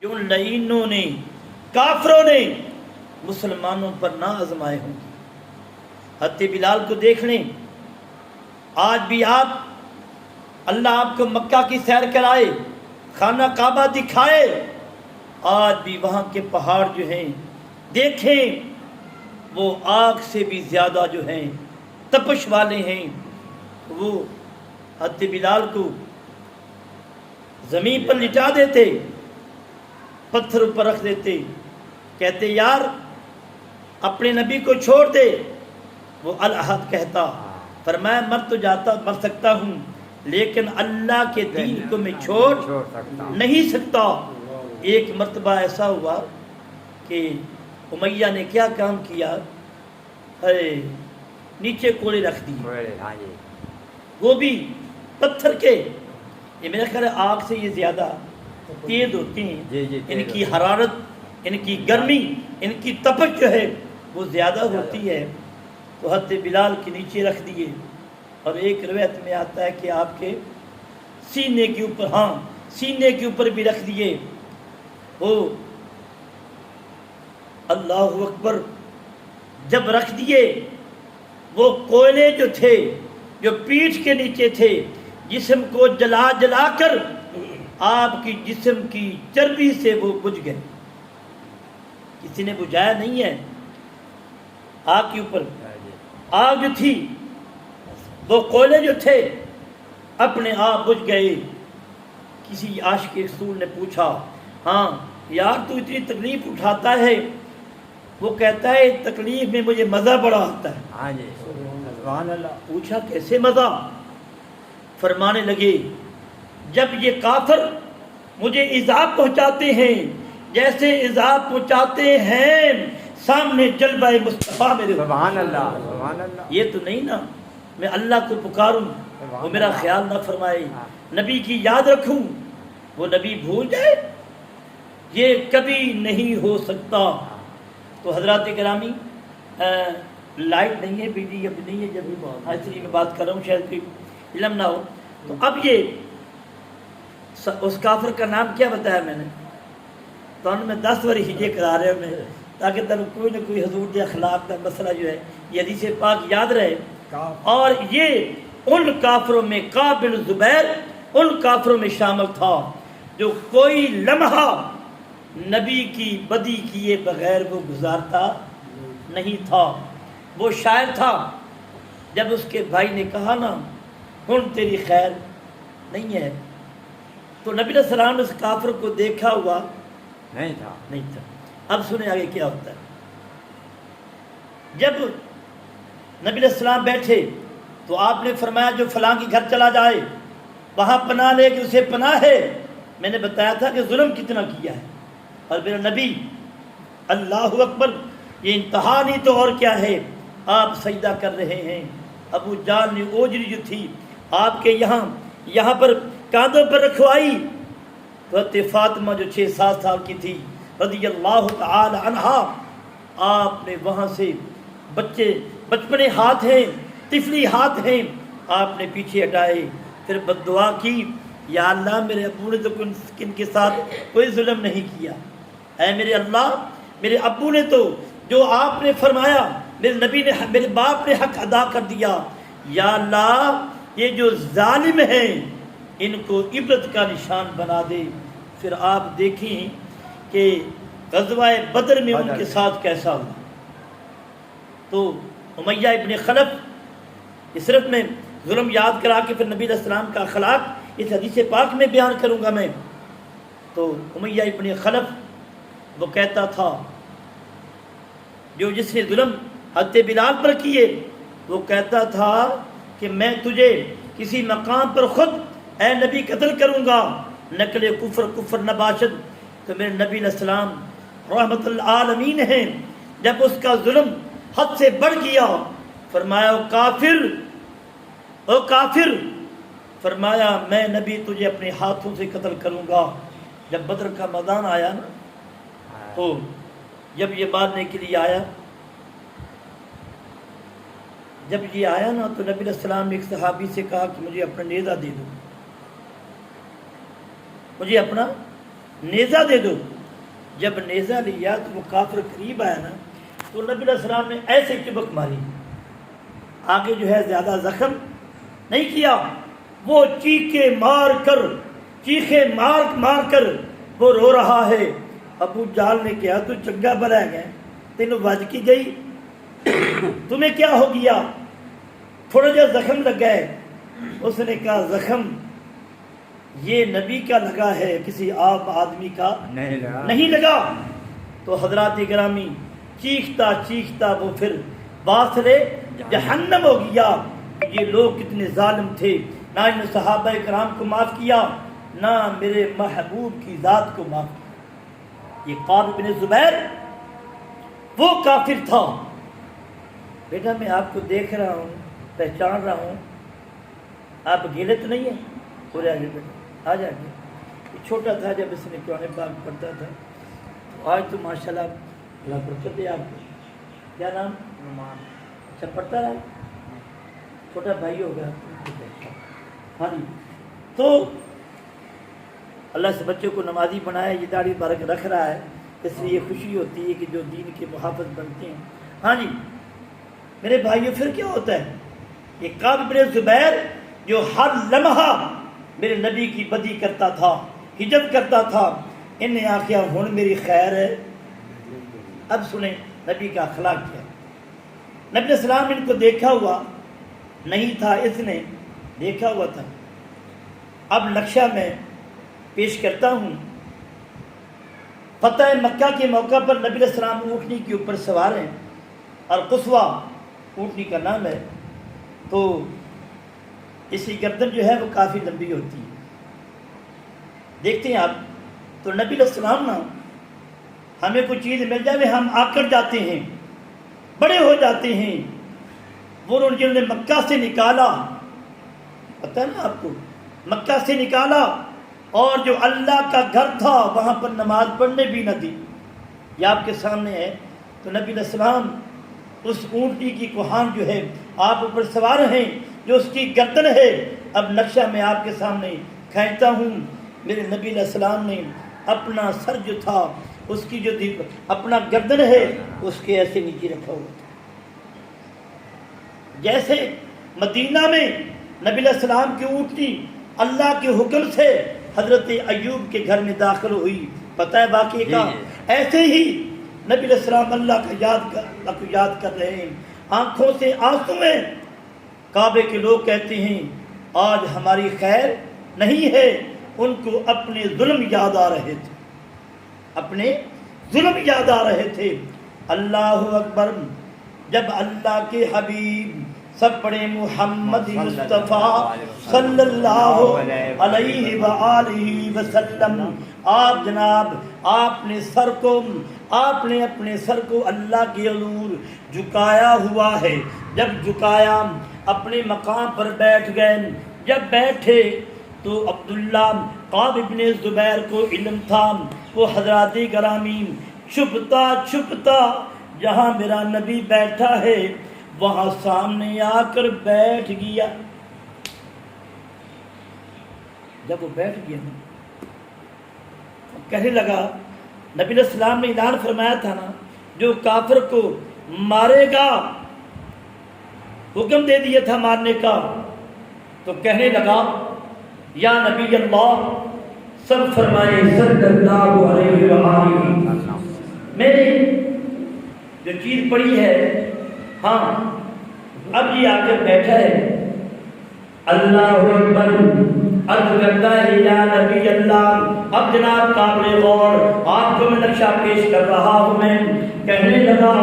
ان لعینوں نے، کافروں نے مسلمانوں پر نہ آزمائے ہوں گے۔ حضرت بلال کو دیکھ لیں، آج بھی آپ، اللہ آپ کو مکہ کی سیر کرائے، خانہ کعبہ دکھائے، آج بھی وہاں کے پہاڑ جو ہیں دیکھیں، وہ آگ سے بھی زیادہ جو ہیں تپش والے ہیں۔ وہ حضرت بلال کو زمین پر لٹا دیتے، پتھر پر رکھ دیتے، کہتے یار اپنے نبی کو چھوڑ دے۔ وہ الاحد کہتا، فرمایا مر سکتا ہوں لیکن اللہ کے دین کو میں چھوڑ نہیں سکتا۔ ایک مرتبہ ایسا ہوا کہ امیہ نے کیا کام کیا، نیچے کوڑے رکھ دیے، وہ بھی پتھر کے۔ یہ میرا خیال ہے آگ سے یہ زیادہ تیز ہوتے ہیں، ان کی حرارت، ان کی گرمی، ان کی تپش جو ہے وہ زیادہ ہوتی ہے۔ تو حضرت بلال کے نیچے رکھ دیے، اور ایک روایت میں آتا ہے کہ آپ کے سینے کے اوپر، سینے کے اوپر بھی رکھ دیے۔ وہ اللہ اکبر، جب رکھ دیے وہ کوئلے جو تھے، جو پیٹھ کے نیچے تھے، جسم کو جلا جلا کر آپ کی جسم کی چربی سے وہ بجھ گئے۔ کسی نے بجھایا نہیں ہے، آگ کے اوپر آگ جو تھی، وہ کوئلے جو تھے اپنے آپ بجھ گئے۔ کسی عاشق رسول نے پوچھا، ہاں یار تو اتنی تکلیف اٹھاتا ہے؟ وہ کہتا ہے تکلیف میں مجھے مزہ بڑا آتا ہے۔ سبحان اللہ۔ پوچھا کیسے مزہ؟ فرمانے لگے جب یہ کافر مجھے عذاب پہنچاتے ہیں، جیسے عذاب پہنچاتے ہیں سامنے جلوہ مصطفیٰ میرے، سبحان اللہ سبحان اللہ، یہ تو نہیں نا میں اللہ کو پکاروں وہ میرا خیال نہ فرمائے، نبی کی یاد رکھوں وہ نبی بھول جائے، یہ کبھی نہیں ہو سکتا۔ تو حضرات گرامی، لائٹ نہیں ہے، بجلی اب نہیں ہے، جب ایسی میں بات کر رہا ہوں شاید کوئی علم نہ ہو۔ تو اب یہ اس کافر کا نام کیا بتایا میں نے؟ تو میں 10 واری ہجے کرا رہے میں، تاکہ تنہوں کوئی نہ کوئی حضور کے اخلاق کا مسئلہ جو ہے یہ حدیث پاک یاد رہے۔ اور یہ ان کافروں میں کعب بن زبیر ان کافروں میں شامل تھا جو کوئی لمحہ نبی کی بدی کیے بغیر وہ گزارتا نہیں تھا۔ وہ شاعر تھا، جب اس کے بھائی نے کہا نا ہن تیری خیر نہیں ہے، تو نبی علیہ السلام نے اس کافر کو دیکھا ہوا نہیں تھا۔ اب سنیں آگے کیا ہوتا ہے۔ جب نبی علیہ السلام بیٹھے تو آپ نے فرمایا جو فلاں کے گھر چلا جائے وہاں پناہ لے کے اسے پناہ ہے۔ میں نے بتایا تھا کہ ظلم کتنا کیا ہے، اور میرا نبی، اللہ اکبر، یہ انتہا نہیں تو اور کیا ہے، آپ سجدہ کر رہے ہیں۔ ابو جان نے اوجری جو تھی آپ کے یہاں پر کاندھوں پر رکھوائی، تو حضرت فاطمہ جو 6-7 سال کی تھی رضی اللہ تعالی عنہا، آپ نے وہاں سے بچپنے ہاتھ ہیں، طفلی ہاتھ ہیں، آپ نے پیچھے ہٹائے، پھر بد دعا کی، یا اللہ میرے ابو نے تو ان کے ساتھ کوئی ظلم نہیں کیا، اے میرے اللہ میرے ابو نے تو جو آپ نے فرمایا میرے نبی نے، میرے باپ نے حق ادا کر دیا، یا اللہ یہ جو ظالم ہیں ان کو عبرت کا نشان بنا دے۔ پھر آپ دیکھیں کہ غزوہ بدر میں ان کے ساتھ کیسا ہوا۔ تو امیہ ابن خلف، اس صرف میں ظلم یاد کرا کے پھر نبی علیہ السلام کا اخلاق اس حدیث پاک میں بیان کروں گا میں۔ تو امیہ ابن خلف وہ کہتا تھا، جو جس نے ظلم حضرت بلال پر کیے، وہ کہتا تھا کہ میں تجھے کسی مقام پر خود اے نبی قتل کروں گا، نقل کفر نباشد۔ تو میرے نبی علیہ السلام رحمت العالمین ہیں، جب اس کا ظلم حد سے بڑھ گیا، فرمایا او کافر، فرمایا میں نبی تجھے اپنے ہاتھوں سے قتل کروں گا۔ جب بدر کا میدان آیا نا، تو جب یہ مارنے کے لیے آیا، تو نبی علیہ السلام نے ایک صحابی سے کہا کہ مجھے اپنا نیزہ دے دو، مجھے اپنا نیزہ دے دو۔ جب نیزہ لیا تو وہ کافر قریب آیا نا تو نبی علیہ السلام نے ایسے چبک ماری، آگے جو ہے زیادہ زخم نہیں کیا، وہ چیخے مار کر وہ رو رہا ہے۔ ابو جہل نے کہا تو چنگا بھلا ہے تینوں بج کی گئی، تمہیں کیا ہو گیا؟ تھوڑا جا زخم لگا ہے۔ اس نے کہا زخم یہ نبی کا لگا ہے، کسی عام آدمی کا نہیں لگا۔ تو حضرات گرامی چیختا وہ پھر باثرے جہنم ہو گیا۔ یہ لوگ کتنے ظالم تھے، نہ ان صحابہ کرام کو معاف کیا، نہ میرے محبوب کی ذات کو معاف کیا۔ یہ قعب بن زبیر وہ کافر تھا۔ بیٹا میں آپ کو دیکھ رہا ہوں، پہچان رہا ہوں، آپ گیلے تو نہیں ہیں؟ پورے آگے بیٹا آ جائیں گے۔ یہ چھوٹا تھا جب اس نے قرآن پاک پڑھتا تھا، تو آج تو ماشاءاللہ اللہ برکت دے آپ کو۔ کیا نام؟ اچھا پڑھتا رہا، چھوٹا بھائی ہوگا۔ ہاں جی، تو اللہ سے بچوں کو نمازی بنایا، یہ داڑھی برک رکھ رہا ہے، اس لیے خوشی ہوتی ہے کہ جو دین کے محافظ بنتے ہیں۔ ہاں جی میرے بھائیوں، پھر کیا ہوتا ہے؟ یہ قعب بن زبیر جو ہر لمحہ میرے نبی کی بدی کرتا تھا، ہجرت کرتا تھا، ان نے آخیا ہن میری خیر ہے۔ اب سنیں نبی کا اخلاق کیا۔ نبی علیہ السلام ان کو دیکھا ہوا نہیں تھا، اس نے دیکھا ہوا تھا۔ اب نقشہ میں پیش کرتا ہوں۔ فتح مکہ کے موقع پر نبی علیہ السلام اونٹنی کے اوپر سوار ہیں، اور قصوہ اونٹنی کا نام ہے، تو اس کی گردن جو ہے وہ کافی لمبی ہوتی ہے۔ دیکھتے ہیں آپ، تو نبی علیہ السلام نا ہمیں کوئی چیز مل جائے ہم آکڑ جاتے ہیں، بڑے ہو جاتے ہیں۔ وہ جنہوں نے مکہ سے نکالا، پتہ ہے نا آپ کو، مکہ سے نکالا، اور جو اللہ کا گھر تھا وہاں پر نماز پڑھنے بھی نہ دی، یہ آپ کے سامنے ہے۔ تو نبی علیہ السلام اس اونٹنی کی کوہان جو ہے آپ اوپر سوار ہیں، جو اس کی گردن ہے۔ اب نقشہ میں آپ کے سامنے کھینچتا ہوں۔ میرے نبی علیہ السلام نے اپنا سر جو تھا، اس کی جو اپنا گردن ہے اس کے ایسے نیچے رکھا ہوا تھا، جیسے مدینہ میں نبی علیہ السلام کی اونٹنی اللہ کے حکم سے حضرت ایوب کے گھر میں داخل ہوئی، پتہ ہے واقعے کا؟ ایسے ہی نبی علیہ السلام اللہ کو یاد کر رہے ہیں، آنکھوں سے آنسو ہیں۔ کعبے کے لوگ کہتے ہیں آج ہماری خیر نہیں ہے، ان کو اپنے ظلم یاد آ رہے تھے، اپنے ظلم یاد آ رہے تھے۔ اللہ اکبر، جب اللہ کے حبیب سب پڑھے محمد مصطفیٰ صلی اللہ علیہ وآلہ وسلم، آپ جناب آپ نے اپنے سر کو اللہ کے حضور جھکایا ہوا ہے۔ جب جھکایا اپنے مقام پر بیٹھ گئے، جب بیٹھے تو عبداللہ قعب بن زبیر کو علم تھا، وہ حضرات گرامی چھپتا جہاں میرا نبی بیٹھا ہے وہاں سامنے آ کر بیٹھ گیا۔ جب وہ بیٹھ گیا کہنے لگا، نبی علیہ السلام نے اعلان فرمایا تھا نا جو کافر کو مارے گا، حکم دے دیا تھا مارنے کا، تو کہنے لگا یا نبی اللہ، سب فرمائے صلی اللہ علیہ وآلہ، میں نے جو چیز پڑھی ہے، ہاں اب یہ آ کر بیٹھا ہے۔ اللہ اکبر، عرض کرتا ہے یا نبی اللہ۔ اب جناب قابل غور آپ کو میں نقشہ پیش کر رہا ہوں، میں کہنے لگا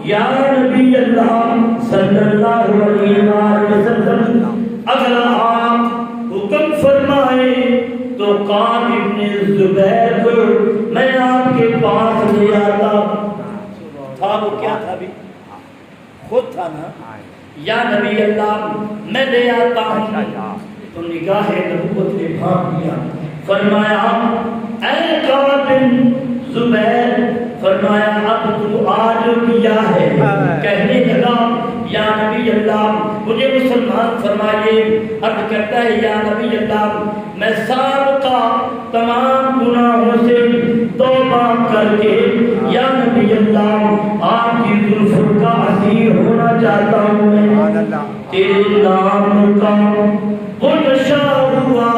یا نبی اللہ صلی اللہ علیہ وسلم، اگر آپ حکم فرمائے تو قعب بن زبیر کو میں آپ کے پاس لے آتا تھا۔ وہ کیا تھا بھی خود تھا نا، یا نبی اللہ میں لے آتا ہوں۔ تو نگاہ نبوت نے بھاگ دیا، فرمایا اے قعب بن زبیر، فرمایا اب تو آج کیا ہے؟ کہنے لگا یا نبی اللہ مجھے مسلمان فرمائیے۔ عرض کرتا ہے یا نبی اللہ میں سابقہ تمام گناہوں سے توبہ کر کر کے یا نبی اللہ آپ کی زلفوں کا اسیر ہونا چاہتا ہوں میں، تیرے نام کا وہ نشہ ہوا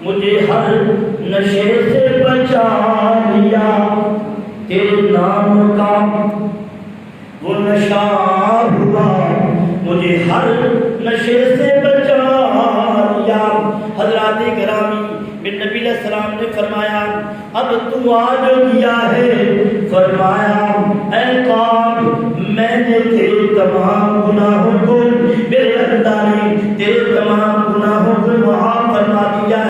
مجھے ہر نشے سے بچا لیا، تیرے نام کا وہ نشہ ہوا مجھے ہر نشے سے بچا لیا۔ حضرات گرامی، میرے نبی علیہ السلام نے فرمایا اب تو آ جو گیا